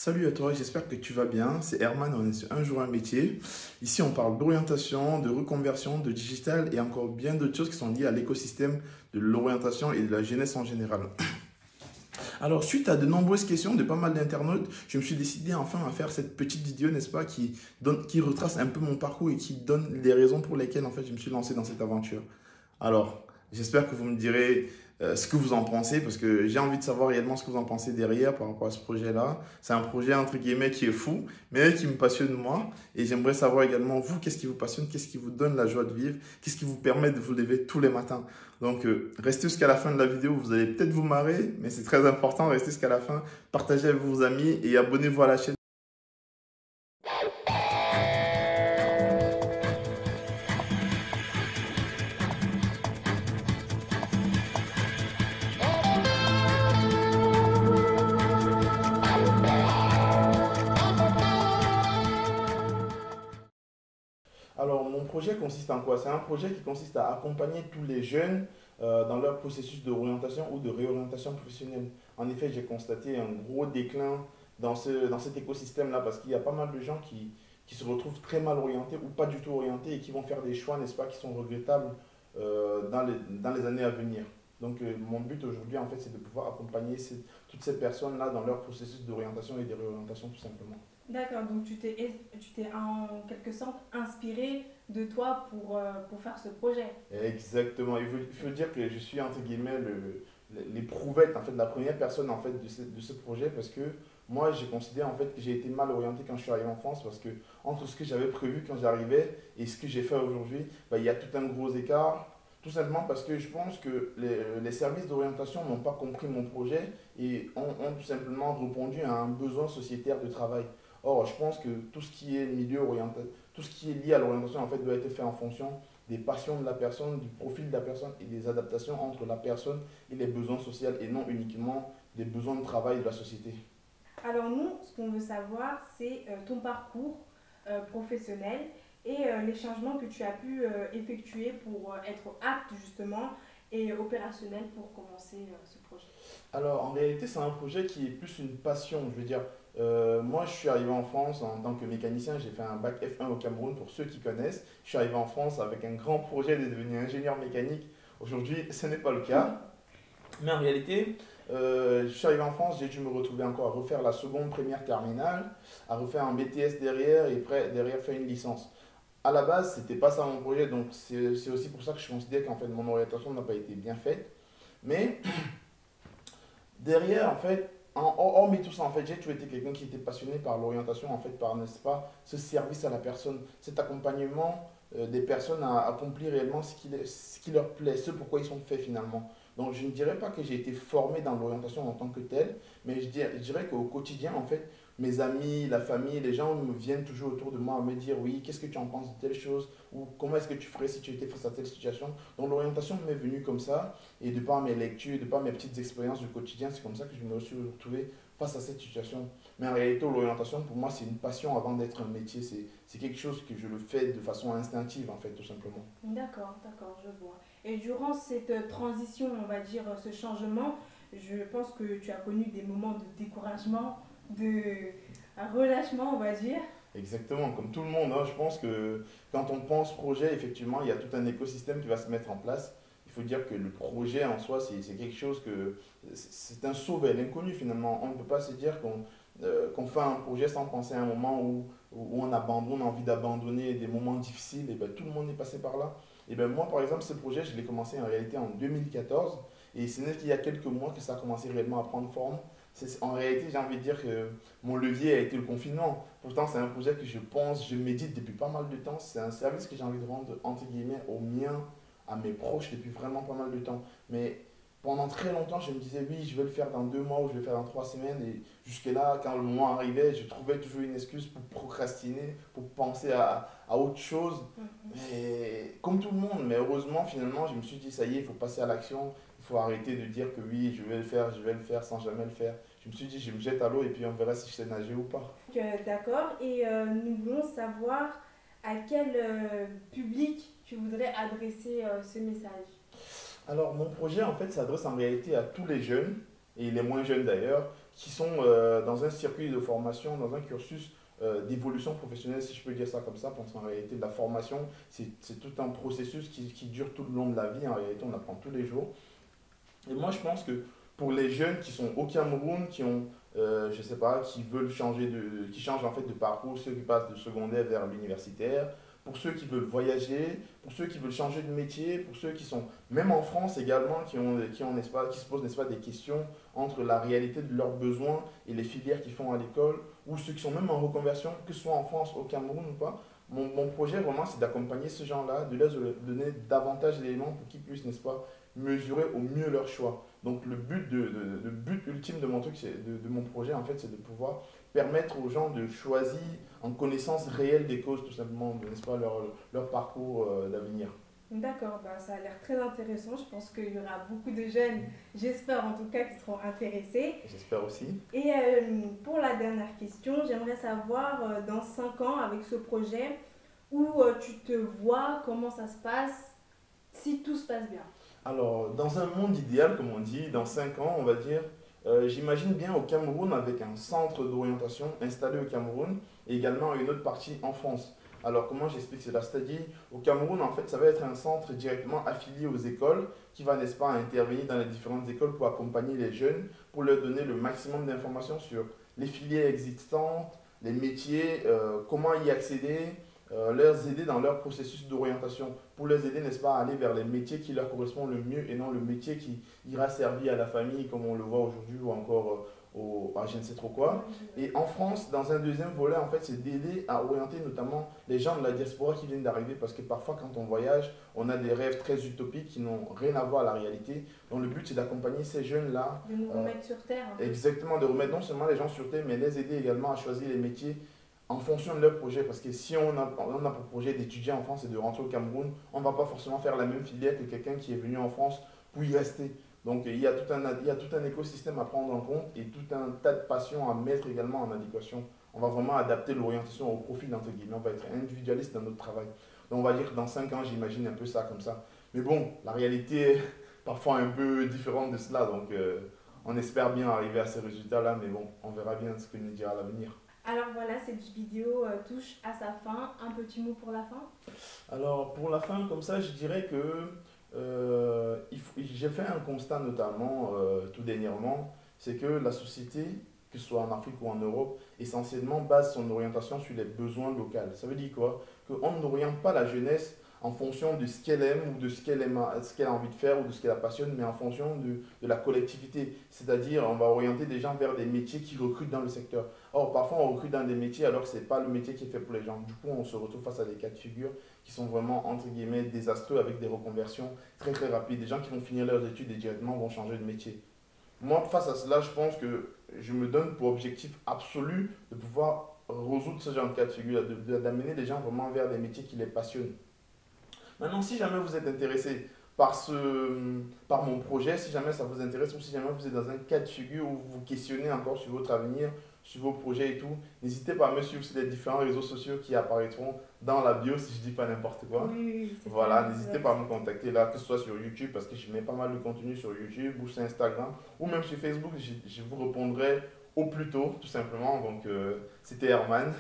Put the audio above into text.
Salut à toi, j'espère que tu vas bien. C'est Herman, on est sur Un jour un métier. Ici, on parle d'orientation, de reconversion, de digital et encore bien d'autres choses qui sont liées à l'écosystème de l'orientation et de la jeunesse en général. Alors, suite à de nombreuses questions de pas mal d'internautes, je me suis décidé enfin à faire cette petite vidéo, n'est-ce pas, qui retrace un peu mon parcours et qui donne les raisons pour lesquelles en fait je me suis lancé dans cette aventure. Alors, j'espère que vous me direz ce que vous en pensez, parce que j'ai envie de savoir réellement ce que vous en pensez derrière par rapport à ce projet-là. C'est un projet, entre guillemets, qui est fou, mais qui me passionne moi. Et j'aimerais savoir également, vous, qu'est-ce qui vous passionne, qu'est-ce qui vous donne la joie de vivre, qu'est-ce qui vous permet de vous lever tous les matins. Donc, restez jusqu'à la fin de la vidéo, vous allez peut-être vous marrer, mais c'est très important, restez jusqu'à la fin, partagez avec vos amis et abonnez-vous à la chaîne. Alors, mon projet consiste en quoi? C'est un projet qui consiste à accompagner tous les jeunes dans leur processus d'orientation ou de réorientation professionnelle. En effet, j'ai constaté un gros déclin dans cet écosystème-là parce qu'il y a pas mal de gens qui se retrouvent très mal orientés ou pas du tout orientés et qui vont faire des choix, n'est-ce pas, qui sont regrettables dans les années à venir. Donc, mon but aujourd'hui, en fait, c'est de pouvoir accompagner toutes ces personnes-là dans leur processus d'orientation et de réorientation, tout simplement. D'accord, donc tu t'es en quelque sorte inspiré de toi pour faire ce projet. Exactement. Il faut dire que je suis, entre guillemets, l'éprouvette, en fait, la première personne, en fait, de ce projet parce que moi, j'ai considéré, en fait, que j'ai été mal orienté quand je suis arrivé en France parce que entre ce que j'avais prévu quand j'arrivais et ce que j'ai fait aujourd'hui, bah, il y a tout un gros écart. Tout simplement parce que je pense que les services d'orientation n'ont pas compris mon projet et ont tout simplement répondu à un besoin sociétaire de travail. Or, je pense que tout ce qui est milieu orienté, tout ce qui est lié à l'orientation, en fait, doit être fait en fonction des passions de la personne, du profil de la personne et des adaptations entre la personne et les besoins sociaux et non uniquement des besoins de travail de la société. Alors nous, ce qu'on veut savoir, c'est ton parcours professionnel et les changements que tu as pu effectuer pour être apte justement et opérationnel pour commencer ce projet. Alors, en réalité, c'est un projet qui est plus une passion. Je veux dire, moi, je suis arrivé en France en tant que mécanicien. J'ai fait un bac F1 au Cameroun, pour ceux qui connaissent. Je suis arrivé en France avec un grand projet de devenir ingénieur mécanique. Aujourd'hui, ce n'est pas le cas. Mais en réalité, je suis arrivé en France, j'ai dû me retrouver encore à refaire la seconde première terminale, à refaire un BTS derrière et derrière faire une licence. À la base, c'était pas ça mon projet, donc c'est aussi pour ça que je considère qu'en fait mon orientation n'a pas été bien faite. Mais derrière, en fait, hormis tout ça, en fait, j'ai toujours été quelqu'un qui était passionné par l'orientation, en fait, par, n'est-ce pas, ce service à la personne, cet accompagnement des personnes à accomplir réellement ce qui leur plaît, ce pourquoi ils sont faits finalement. Donc, je ne dirais pas que j'ai été formé dans l'orientation en tant que tel, mais je dirais qu'au quotidien, en fait, mes amis, la famille, les gens me viennent toujours autour de moi à me dire, oui, qu'est-ce que tu en penses de telle chose, ou comment est-ce que tu ferais si tu étais face à telle situation. Donc, l'orientation m'est venue comme ça. Et de par mes lectures, de par mes petites expériences du quotidien, c'est comme ça que je me suis retrouvé face à cette situation. Mais en réalité, l'orientation, pour moi, c'est une passion avant d'être un métier. C'est quelque chose que je le fais de façon instinctive, en fait, tout simplement. D'accord, d'accord, je vois. Et durant cette transition, on va dire ce changement, je pense que tu as connu des moments de découragement, de relâchement, on va dire. Exactement, comme tout le monde, hein, je pense que quand on pense projet, effectivement, il y a tout un écosystème qui va se mettre en place. Il faut dire que le projet en soi, c'est quelque chose que c'est un saut vers l'inconnu finalement. On ne peut pas se dire qu'on fait un projet sans penser à un moment où on abandonne, on a envie d'abandonner des moments difficiles. Et ben, tout le monde est passé par là. Et ben, moi, par exemple, ce projet, je l'ai commencé en réalité en 2014. Et ce n'est qu'il y a quelques mois que ça a commencé réellement à prendre forme. En réalité, j'ai envie de dire que mon levier a été le confinement. Pourtant, c'est un projet que je pense, je médite depuis pas mal de temps. C'est un service que j'ai envie de rendre, entre guillemets, aux miens, à mes proches depuis vraiment pas mal de temps. Mais pendant très longtemps, je me disais, oui, je vais le faire dans 2 mois ou je vais le faire dans 3 semaines. Et jusque-là, quand le mois arrivait, je trouvais toujours une excuse pour procrastiner, pour penser à autre chose. Mhm. Mais comme tout le monde, mais heureusement, finalement, je me suis dit, ça y est, il faut passer à l'action. Il faut arrêter de dire que oui, je vais le faire sans jamais le faire. Je me suis dit, je me jette à l'eau et puis on verra si je sais nager ou pas. Donc, d'accord, et nous voulons savoir à quel public tu voudrais adresser ce message. Alors, mon projet, en fait, s'adresse en réalité à tous les jeunes, et les moins jeunes d'ailleurs, qui sont dans un circuit de formation, dans un cursus d'évolution professionnelle, si je peux dire ça comme ça, parce qu'en réalité, la formation, c'est tout un processus qui dure tout le long de la vie. En réalité, on apprend tous les jours. Et moi, je pense que pour les jeunes qui sont au Cameroun, qui ont, je sais pas, qui veulent qui changent en fait de parcours, ceux qui passent de secondaire vers l'universitaire, pour ceux qui veulent voyager, pour ceux qui veulent changer de métier, pour ceux qui sont, même en France également, n'est-ce pas, qui se posent, n'est-ce pas, des questions entre la réalité de leurs besoins et les filières qu'ils font à l'école, ou ceux qui sont même en reconversion, que ce soit en France, au Cameroun ou pas. Mon projet vraiment, c'est d'accompagner ces gens-là, de leur donner davantage d'éléments pour qu'ils puissent, n'est-ce pas, mesurer au mieux leur choix. Donc le but ultime de mon truc, de mon projet, en fait, c'est de pouvoir permettre aux gens de choisir en connaissance réelle des causes, tout simplement, n'est-ce pas, leur parcours d'avenir. D'accord, bah, ça a l'air très intéressant. Je pense qu'il y aura beaucoup de jeunes, j'espère en tout cas, qui seront intéressés. J'espère aussi. Et pour la dernière question, j'aimerais savoir, dans 5 ans, avec ce projet, où tu te vois, comment ça se passe, si tout se passe bien. Alors, dans un monde idéal, comme on dit, dans 5 ans, on va dire, j'imagine bien au Cameroun avec un centre d'orientation installé au Cameroun et également une autre partie en France. Alors, comment j'explique cela? C'est-à-dire, au Cameroun, en fait, ça va être un centre directement affilié aux écoles qui va, n'est-ce pas, intervenir dans les différentes écoles pour accompagner les jeunes, pour leur donner le maximum d'informations sur les filières existantes, les métiers, comment y accéder, leur aider dans leur processus d'orientation, pour les aider, n'est-ce pas, à aller vers les métiers qui leur correspondent le mieux et non le métier qui ira servir à la famille, comme on le voit aujourd'hui, ou encore à je ne sais trop quoi. Et en France, dans un deuxième volet, en fait, c'est d'aider à orienter notamment les gens de la diaspora qui viennent d'arriver, parce que parfois, quand on voyage, on a des rêves très utopiques qui n'ont rien à voir à la réalité. Donc, le but, c'est d'accompagner ces jeunes-là. De nous remettre sur terre. Exactement, de remettre non seulement les gens sur terre, mais les aider également à choisir les métiers en fonction de leur projet. Parce que si on a pour projet d'étudier en France et de rentrer au Cameroun, on ne va pas forcément faire la même filière que quelqu'un qui est venu en France pour y rester. Donc il y a tout un écosystème à prendre en compte et tout un tas de passions à mettre également en adéquation. On va vraiment adapter l'orientation au profil, entre guillemets. On va être individualiste dans notre travail. Donc on va dire que dans 5 ans, j'imagine un peu ça comme ça. Mais bon, la réalité est parfois un peu différente de cela. Donc on espère bien arriver à ces résultats-là. Mais bon, on verra bien ce que nous dira l'avenir. Alors voilà, cette vidéo touche à sa fin. Un petit mot pour la fin? Alors pour la fin, comme ça, je dirais que j'ai fait un constat notamment tout dernièrement, c'est que la société, que ce soit en Afrique ou en Europe, essentiellement base son orientation sur les besoins locaux. Ça veut dire quoi? Qu'on n'oriente pas la jeunesse en fonction de ce qu'elle aime ou de ce qu'elle a envie de faire ou de ce qui la passionne, mais en fonction de la collectivité. C'est-à-dire, on va orienter des gens vers des métiers qui recrutent dans le secteur. Or, parfois, on recrute dans des métiers alors que ce n'est pas le métier qui est fait pour les gens. Du coup, on se retrouve face à des cas de figure qui sont vraiment, entre guillemets, désastreux avec des reconversions très très rapides. Des gens qui vont finir leurs études et directement vont changer de métier. Moi, face à cela, je pense que je me donne pour objectif absolu de pouvoir résoudre ce genre de cas de figure, d'amener les gens vraiment vers des métiers qui les passionnent. Maintenant, si jamais vous êtes intéressé par mon projet, si jamais ça vous intéresse ou si jamais vous êtes dans un cas de figure où vous vous questionnez encore sur votre avenir, sur vos projets et tout, n'hésitez pas à me suivre sur les différents réseaux sociaux qui apparaîtront dans la bio si je dis pas n'importe quoi. Oui, Voilà, n'hésitez pas à me contacter là, que ce soit sur YouTube parce que je mets pas mal de contenu sur YouTube ou sur Instagram ou même sur Facebook, je vous répondrai au plus tôt, tout simplement. Donc, c'était Herman.